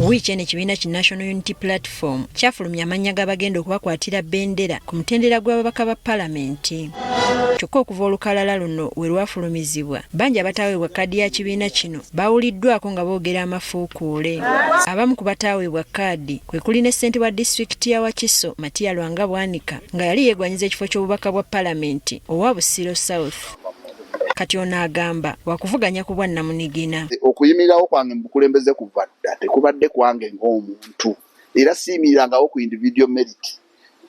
Wiiki eno ekibiina ki National Unity Platform kyafulumya amannya g'abagenda okubakwatira bendera ku mutendera gw'ababaka ba Paalamenti. Kyokka okuva olukalala luno we lwafulumizibwa, bangi abataweebwa kkaadi ya kibiina kino baawuliddwako nga boogera amafuukuule. Abamu ku bataweebwa kkaadi kwe kuli ne ssente wa disitulikiti ya Wakiso, Matiya Lwanga Bwanika, nga yali yeegwanyiza ekifo ky'obubaka bwa Paalamenti owa Busiro South. Kati ono agamba wakuvuganya ku bwa Namunigina. Okuyimirirawo kwange mu bukulembeze kuva dda tekubadde kwange ng'omuntu, era siimirangawo ku individual merit.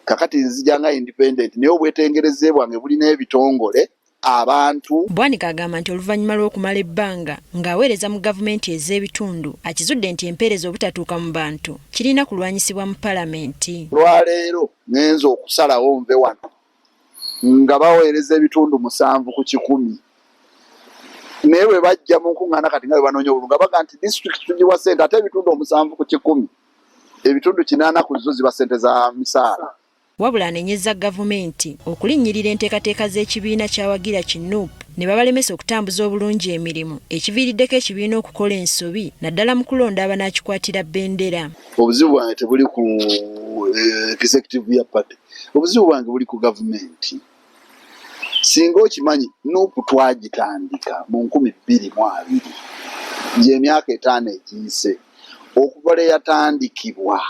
Kakati nzijanga independent naye obwetengereze bwange bulina ebitongole abantu. Bwanika agamba nti oluvannyuma lw'okumala ebbanga ng'aweereza mu gavumenti ez'ebitundu akizudde nti empeereza obutatuuka mu bantu kirina kulwanyisibwa mu Paalamenti. Lwaleero ngenza okusalawo nve wano nga baweereza ebitundu 7 ku 100. Naye bwe bajja mu nkuŋŋaana kati nga bwe banoonya obulungu nga baga nti disitulikiti tugiwa ssente ate ebitundu 7 ku 100, ebitundu 8 ku zo ziba ssente za misaala. Wabula anenyezza gavumenti okulinnyirira enteekateeka z'ekibiina ky'awagira ki NUP ne babalemesa okutambuza obulungi emirimu ekiviiriddeko ekibiina okukola ensobi naddala mu kulonda abanaakikwatira bendera. Obuzibu bwange tebuli ku executive ya party, obuzibu bwange buli ku gavumenti. Singa okimanyi NUP twagitandika mu 2020 gy'emyaka 5 egiyise. Okuva lwe yatandikibwa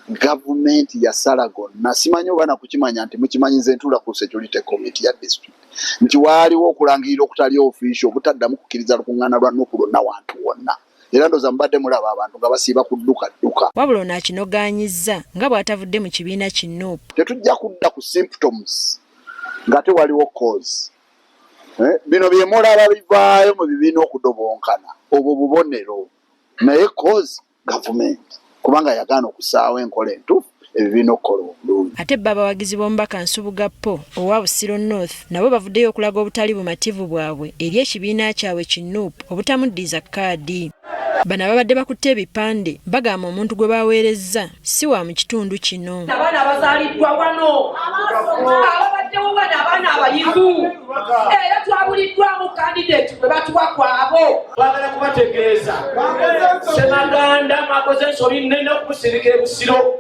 gavumenti yasala gonna, simanyi oba nakukimanya nti mukimanyize Ntula ku Security Committee ya district nti waaliwo okulangirira okutali official obutaddamu kukkiriza lukuŋŋaana lwa NUP lwonna wantu wonna, era ndooza mubadde mulaba abantu nga basiiba ku dduka. Wabula ono akinogaanyizza nga bw'atavudde mu kibiina ki NUP. Tetujja kudda ku symptoms nga tewaliwo cause. Bino bye mulaba bivaayo mu bibiina okudobonkana obwo bubonero, naye cause gavumenti kubanga yagaana okusaawa enkola entuufu ebibiina okukola obulungi. Ate bba abawagizi b'omubaka Nsubuga Po owa Busiro North nabo bavuddeyo okulaga obutali bumativu bwabwe eri ekibiina kyabwe ki NUP obutamuddiza kkaadi. Bano ababadde bakutte ebipande bagamba omuntu gwe baweerezza si wa mu kitundu kino. Abaana abazaaliddwa wano ababaddewo bano abaana abayivu era twabuliddwamu kandidate bwe batuwa kwabo. Bagala kubategeeza Semaganda mwakoze ensobi nnene okumusirika e Busiro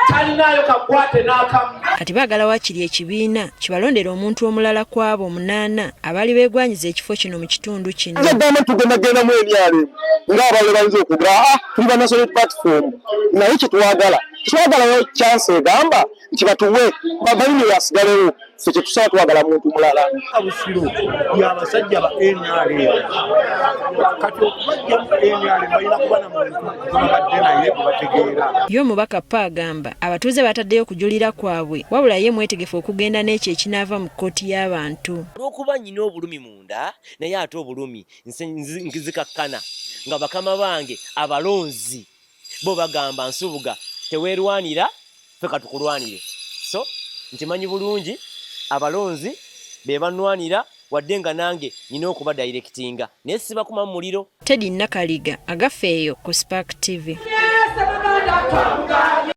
talinayo kakwate n'akamu. Kati baagala wakiri ekibiina kibalondera omuntu omulala kwabo 8 abaali beegwanyiza ekifo kino mu kitundu kino. Tugenda mu NRM ng'abalala bayinza okugula tuli ba National Platform naye kyetwagala chance egamba nti batuwe babalimi basigalewo ffe kyetusaba twagala muntu mulala. Busiro y'abasajja ba NRM kati okubajja mu NRM balina kuba na muntu gubadde naye gubategeera. Yo omubaka Pa agamba abatuuze bataddeyo okujulira kwabwe wabula ye mwetegefu okugenda n'ekyo ekinaava mu kkooti y'abantu. Olw'okuba nnyina obulumi munda naye ate obulumi nzikakkana nga bakama bange abalonzi bo bagamba Nsubuga teweerwanira ffe katukulwanire. So nkimanyi bulungi abalonzi be banwanira wadde nga nange nina okuba directinga naye sibakuma mu muliro. Teddy Nakaliga agafeeyo ku Spark TV. Yes,